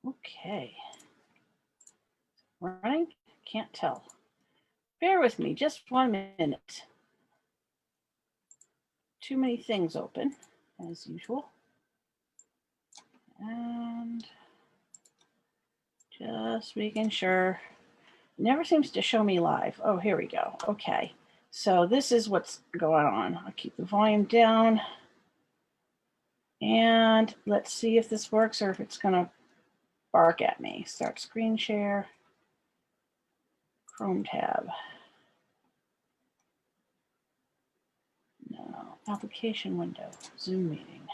Okay. Running? Can't tell. Bear with me just 1 minute. Too many things open, as usual. And just making sure. Never seems to show me live. Oh, here we go. Okay. So this is what's going on. I'll keep the volume down. And let's see if this works or if it's going to bark at me. Start screen share. Chrome tab. No. Application window. Zoom meeting.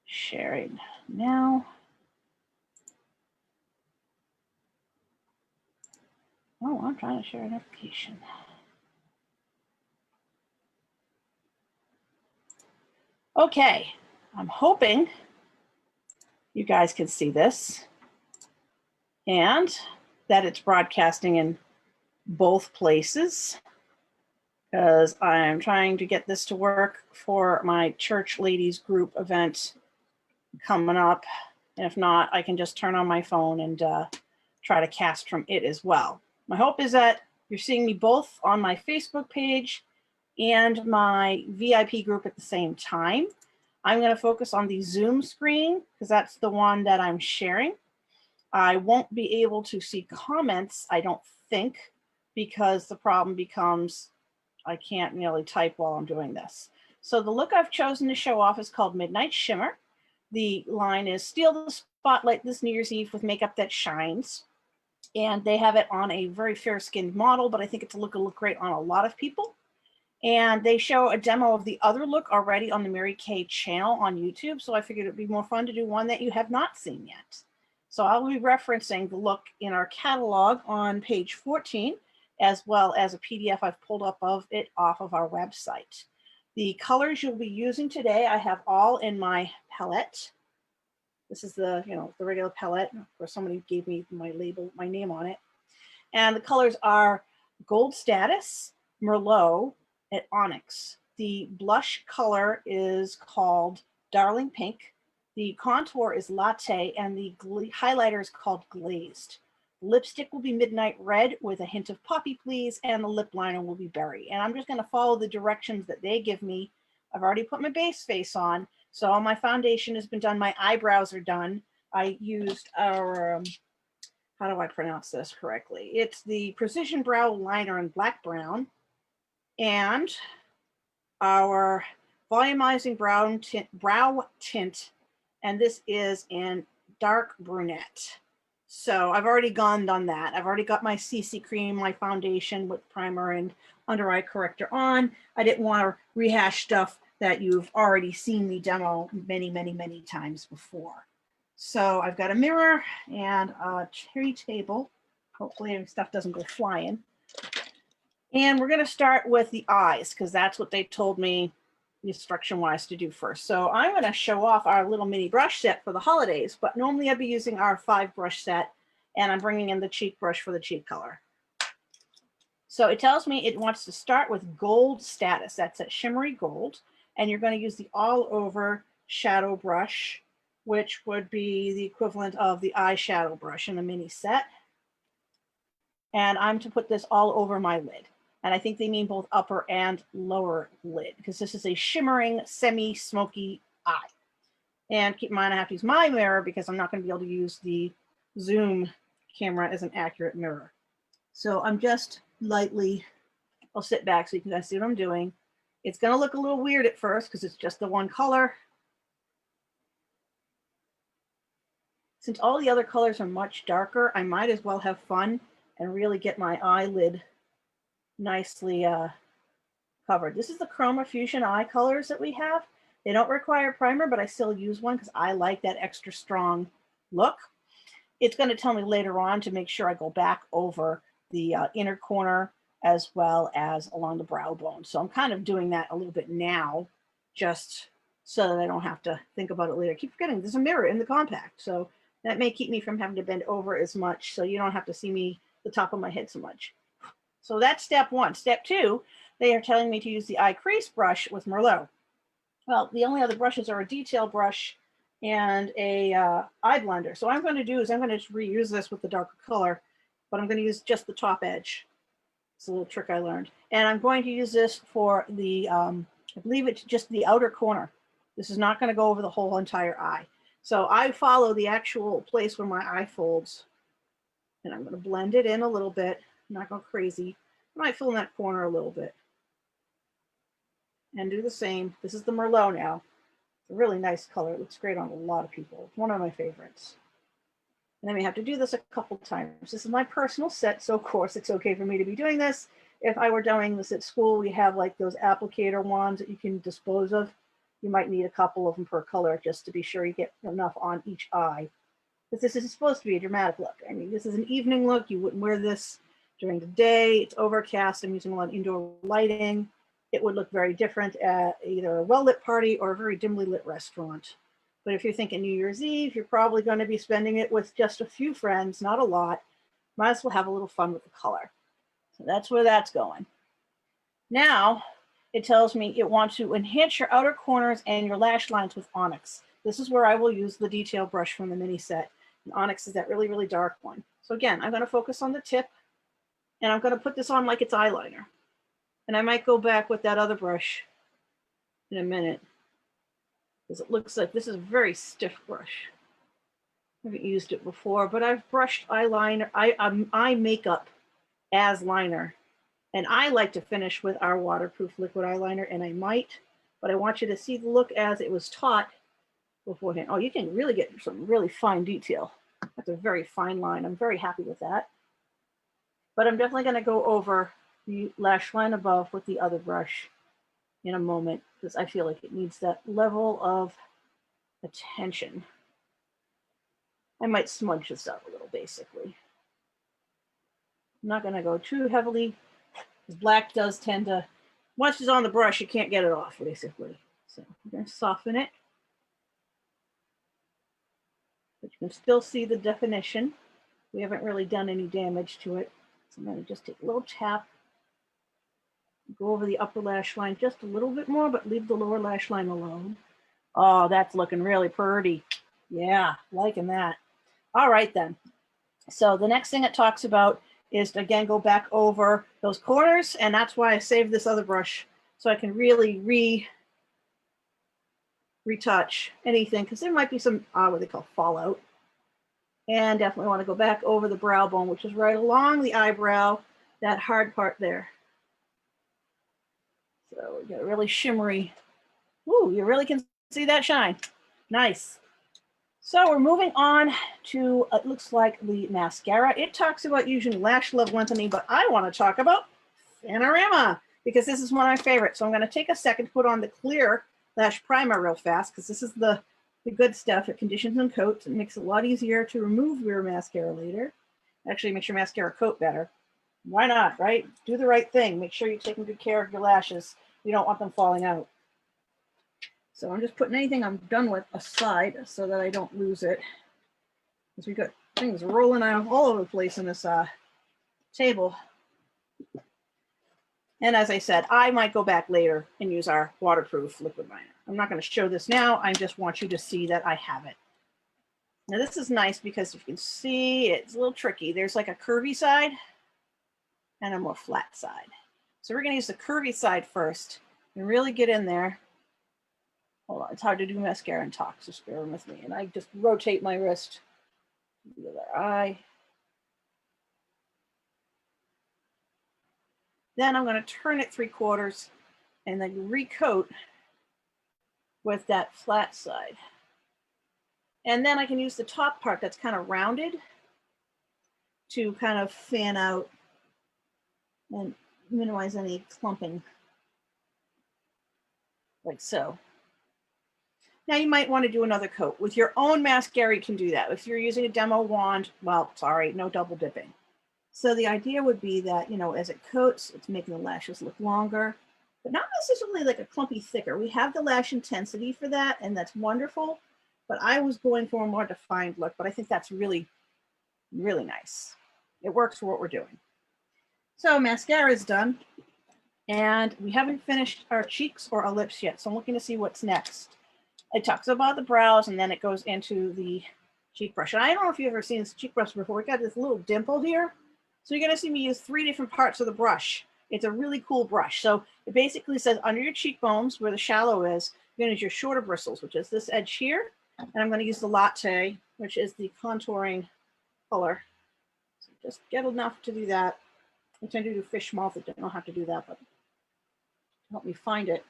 Sharing now. Oh, I'm trying to share an application. Okay, I'm hoping you guys can see this and that it's broadcasting in both places, because I'm trying to get this to work for my church ladies group event coming up. And if not, I can just turn on my phone and try to cast from it as well. My hope is that you're seeing me both on my Facebook page and my VIP group at the same time. I'm going to focus on the Zoom screen because that's the one that I'm sharing. I won't be able to see comments, I don't think, because the problem becomes I can't really type while I'm doing this. So the look I've chosen to show off is called Midnight Shimmer. The line is steal the spotlight this New Year's Eve with makeup that shines. And they have it on a very fair-skinned model, but I think it'll look great on a lot of people. And they show a demo of the other look already on the Mary Kay channel on YouTube. So I figured it'd be more fun to do one that you have not seen yet. So I'll be referencing the look in our catalog on page 14, as well as a PDF I've pulled up of it off of our website. The colors you'll be using today, I have all in my palette. This is the, the regular palette. Of course, somebody gave me my label, my name on it. And the colors are Gold Status, Merlot, and Onyx. The blush color is called Darling Pink. The contour is Latte, and the highlighter is called Glazed. Lipstick will be Midnight Red with a hint of Poppy Please, and the lip liner will be Berry. And I'm just going to follow the directions that they give me. I've already put my base face on, so all my foundation has been done. My eyebrows are done. I used our, how do I pronounce this correctly? It's the Precision Brow Liner in Black Brown, and our volumizing brow tint, and this is in Dark Brunette. So I've already done that. I've already got my CC cream, my foundation with primer and under eye corrector on. I didn't want to rehash stuff that you've already seen me demo many, many, many times before. So I've got a mirror and a cherry table. Hopefully stuff doesn't go flying. And we're going to start with the eyes because that's what they told me instruction-wise to do first. So I'm going to show off our little mini brush set for the holidays, but normally I'd be using our 5-brush set, and I'm bringing in the cheek brush for the cheek color. So it tells me it wants to start with Gold Status. That's a shimmery gold, and you're going to use the all-over shadow brush, which would be the equivalent of the eyeshadow brush in the mini set. And I'm to put this all over my lid. And I think they mean both upper and lower lid because this is a shimmering, semi-smoky eye. And keep in mind, I have to use my mirror because I'm not going to be able to use the Zoom camera as an accurate mirror. So I'm just lightly, I'll sit back so you can guys see what I'm doing. It's going to look a little weird at first because it's just the one color. Since all the other colors are much darker, I might as well have fun and really get my eyelid nicely covered. This is the Chroma Fusion eye colors that we have. They don't require primer, but I still use one because I like that extra strong look. It's going to tell me later on to make sure I go back over the inner corner as well as along the brow bone. So I'm kind of doing that a little bit now just so that I don't have to think about it later. I keep forgetting there's a mirror in the compact. So that may keep me from having to bend over as much so you don't have to see me the top of my head so much. So that's step one. Step two, they are telling me to use the eye crease brush with Merlot. Well, the only other brushes are a detail brush and a eye blender. So what I'm going to do is I'm going to just reuse this with the darker color, but I'm going to use just the top edge. It's a little trick I learned. And I'm going to use this for the, I believe it's just the outer corner. This is not going to go over the whole entire eye. So I follow the actual place where my eye folds, and I'm going to blend it in a little bit, not go crazy. I might fill in that corner a little bit. And do the same. This is the Merlot now. It's a really nice color. It looks great on a lot of people. It's one of my favorites. And then we have to do this a couple times. This is my personal set, so of course it's okay for me to be doing this. If I were doing this at school, we have like those applicator wands that you can dispose of. You might need a couple of them per color just to be sure you get enough on each eye. Because this is supposed to be a dramatic look. I mean, this is an evening look. You wouldn't wear this during the day. It's overcast. I'm using a lot of indoor lighting. It would look very different at either a well-lit party or a very dimly lit restaurant. But if you're thinking New Year's Eve, you're probably going to be spending it with just a few friends, not a lot. Might as well have a little fun with the color. So that's where that's going. Now, it tells me it wants to enhance your outer corners and your lash lines with onyx. This is where I will use the detail brush from the mini set. And onyx is that really, really dark one. So again, I'm going to focus on the tip, and I'm going to put this on like it's eyeliner. And I might go back with that other brush in a minute, because it looks like this is a very stiff brush. I haven't used it before, but I've brushed eyeliner, eye makeup as liner. And I like to finish with our waterproof liquid eyeliner, and I might, but I want you to see the look as it was taught beforehand. Oh, you can really get some really fine detail. That's a very fine line. I'm very happy with that. But I'm definitely going to go over the lash line above with the other brush in a moment, because I feel like it needs that level of attention. I might smudge this up a little, basically. I'm not going to go too heavily, because black does tend to, once it's on the brush, you can't get it off, basically. So I'm going to soften it. But you can still see the definition. We haven't really done any damage to it. So I'm going to just take a little tap, go over the upper lash line just a little bit more, but leave the lower lash line alone. Oh, that's looking really pretty. Yeah, liking that. All right, then. So the next thing it talks about is to, again, go back over those corners, and that's why I saved this other brush, so I can really retouch anything, because there might be some, what they call fallout. And definitely want to go back over the brow bone, which is right along the eyebrow, that hard part there. So we got a really shimmery. Ooh, you really can see that shine. Nice. So we're moving on to, it looks like the mascara. It talks about using lash level lengthening, but I want to talk about Panorama, because this is one of my favorites. So I'm going to take a second to put on the clear lash primer real fast, because this is the good stuff. It conditions and coats. It makes it a lot easier to remove your mascara later. Actually makes your mascara coat better. Why not, right? Do the right thing. Make sure you're taking good care of your lashes. You don't want them falling out. So I'm just putting anything I'm done with aside so that I don't lose it. Because we got things rolling out all over the place in this table. And as I said, I might go back later and use our waterproof liquid liner. I'm not going to show this now. I just want you to see that I have it. Now this is nice because if you can see, it's a little tricky. There's like a curvy side and a more flat side. So we're going to use the curvy side first and really get in there. Hold on, it's hard to do mascara and talk, so bear with me. And I just rotate my wrist to the other eye. Then I'm going to turn it 3/4 and then recoat with that flat side. And then I can use the top part that's kind of rounded to kind of fan out and minimize any clumping, like so. Now you might want to do another coat. With your own mascara, you can do that. If you're using a demo wand, well, sorry, no double dipping. So the idea would be that, you know, as it coats, it's making the lashes look longer, but not necessarily like a clumpy thicker. We have the lash intensity for that, and that's wonderful. But I was going for a more defined look, but I think that's really, really nice. It works for what we're doing. So mascara is done, and we haven't finished our cheeks or our lips yet. So I'm looking to see what's next. It talks about the brows, and then it goes into the cheek brush. And I don't know if you've ever seen this cheek brush before. We got this little dimple here. So you're gonna see me use 3 different parts of the brush. It's a really cool brush. So it basically says under your cheekbones where the shallow is, you're gonna use your shorter bristles, which is this edge here. And I'm gonna use the latte, which is the contouring color. So just get enough to do that. I tend to do fish mouth. I don't know how to do that, but help me find it.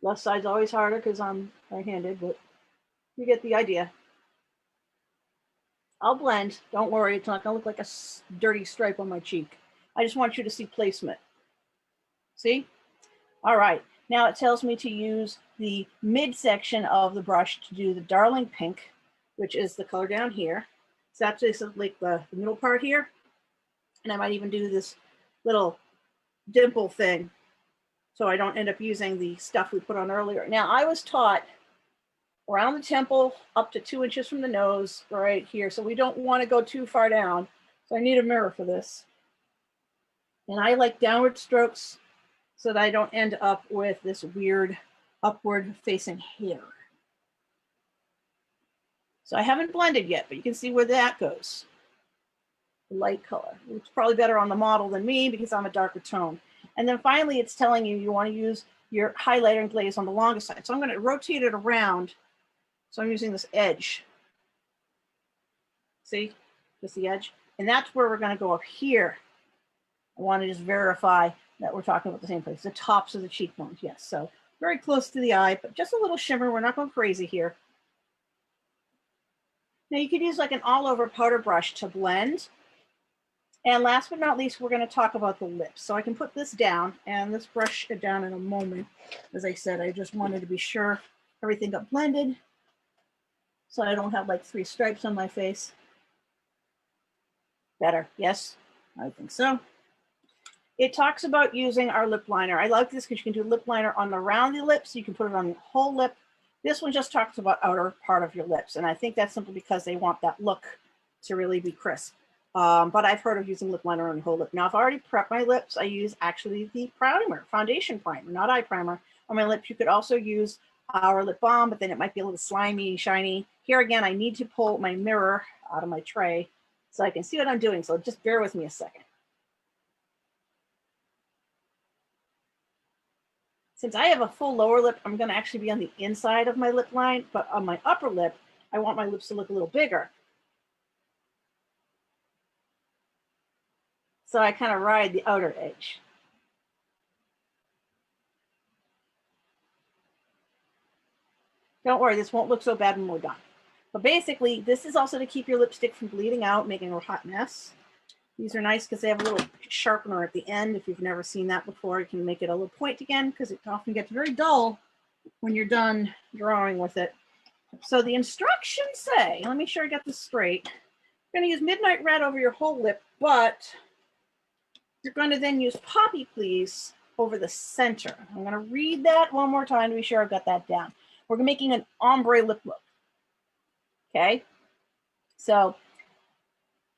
Left side's always harder because I'm right-handed, but you get the idea. I'll blend. Don't worry, it's not gonna look like a dirty stripe on my cheek. I just want you to see placement. See? All right, now it tells me to use the midsection of the brush to do the Darling Pink, which is the color down here. So that's just like the middle part here. And I might even do this little dimple thing so I don't end up using the stuff we put on earlier. Now, I was taught around the temple up to 2 inches from the nose right here. So we don't want to go too far down. So I need a mirror for this. And I like downward strokes so that I don't end up with this weird upward facing hair. So I haven't blended yet, but you can see where that goes. Light color. It's probably better on the model than me because I'm a darker tone. And then finally, it's telling you you want to use your highlighter and glaze on the longest side. So I'm going to rotate it around. So I'm using this edge. See, just the edge. And that's where we're going to go up here. I want to just verify that we're talking about the same place. The tops of the cheekbones, yes. So very close to the eye, but just a little shimmer. We're not going crazy here. Now you could use like an all-over powder brush to blend. And last but not least, we're going to talk about the lips. So I can put this down and this brush it down in a moment. As I said, I just wanted to be sure everything got blended so I don't have like 3 stripes on my face. Better, yes, I think so. It talks about using our lip liner. I like this because you can do lip liner on the round of the lips. You can put it on the whole lip. This one just talks about outer part of your lips. And I think that's simply because they want that look to really be crisp. But I've heard of using lip liner on the whole lip. Now, I've already prepped my lips. I use actually the primer, foundation primer, not eye primer on my lips. You could also use our lip balm, but then it might be a little slimy, shiny. Here again, I need to pull my mirror out of my tray so I can see what I'm doing. So just bear with me a second. Since I have a full lower lip, I'm going to actually be on the inside of my lip line, but on my upper lip, I want my lips to look a little bigger. So I kind of ride the outer edge. Don't worry, this won't look so bad when we're done. But basically, this is also to keep your lipstick from bleeding out, making a hot mess. These are nice because they have a little sharpener at the end. If you've never seen that before, you can make it a little point again because it often gets very dull when you're done drawing with it. So the instructions say, let me make sure I got this straight. You're going to use Midnight Red over your whole lip, but you're going to then use Poppy Please over the center. I'm going to read that one more time to be sure I've got that down. We're making an ombre lip look. Okay, so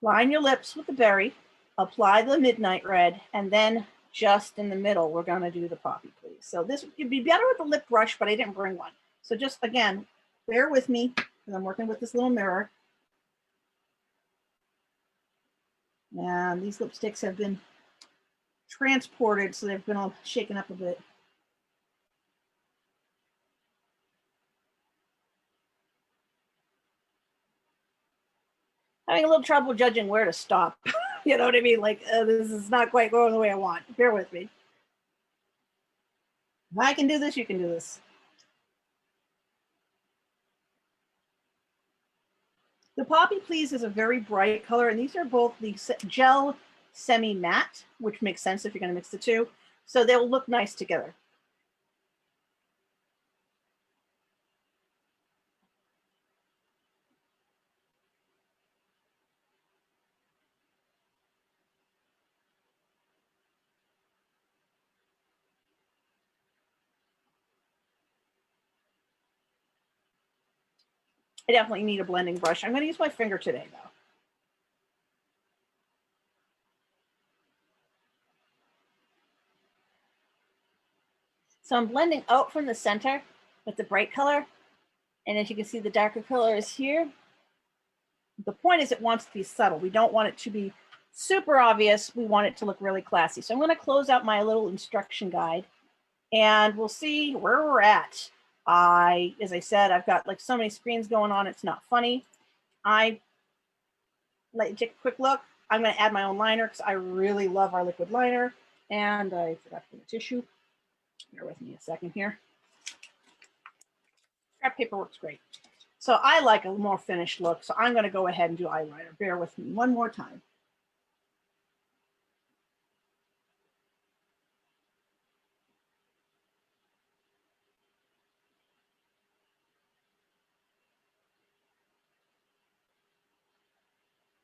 line your lips with the berry, apply the Midnight Red, and then just in the middle, we're going to do the Poppy Please. So this would be better with a lip brush, but I didn't bring one. So just, again, bear with me because I'm working with this little mirror. And these lipsticks have been transported, so they've been all shaken up a bit. Having a little trouble judging where to stop. You know what I mean? Like, this is not quite going the way I want. Bear with me. If I can do this, you can do this. The Poppy Please is a very bright color, and these are both the gel semi-matte, which makes sense if you're going to mix the two. So they'll look nice together. I definitely need a blending brush. I'm going to use my finger today, though. So I'm blending out from the center with the bright color. And as you can see, the darker color is here. The point is it wants to be subtle. We don't want it to be super obvious. We want it to look really classy. So I'm going to close out my little instruction guide and we'll see where we're at. As I said, I've got like so many screens going on. It's not funny. I let you take a quick look. I'm going to add my own liner because I really love our liquid liner. And I forgot to bring a tissue. Bear with me a second here. Scrap paper works great. So I like a more finished look. So I'm going to go ahead and do eyeliner. Bear with me one more time.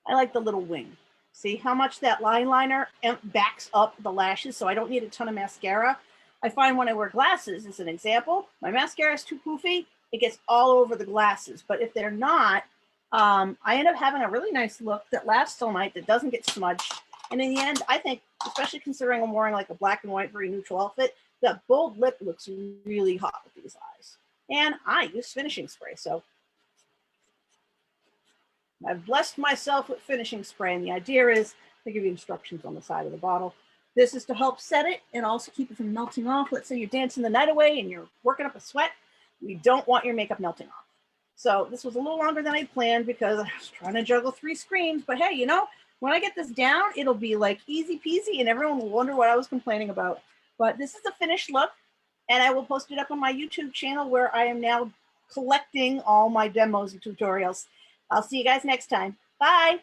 I like the little wing. See how much that line liner backs up the lashes, so I don't need a ton of mascara. I find when I wear glasses, as an example, my mascara is too poofy. It gets all over the glasses. But if they're not, I end up having a really nice look that lasts all night, that doesn't get smudged. And in the end, I think, especially considering I'm wearing like a black and white, very neutral outfit, that bold lip looks really hot with these eyes. And I use finishing spray, so I've blessed myself with finishing spray, and the idea is they give you instructions on the side of the bottle. This is to help set it and also keep it from melting off. Let's say you're dancing the night away and you're working up a sweat. You don't want your makeup melting off. So this was a little longer than I planned because I was trying to juggle 3 screens. But hey, you know, when I get this down, it'll be like easy peasy and everyone will wonder what I was complaining about. But this is the finished look, and I will post it up on my YouTube channel where I am now collecting all my demos and tutorials. I'll see you guys next time. Bye.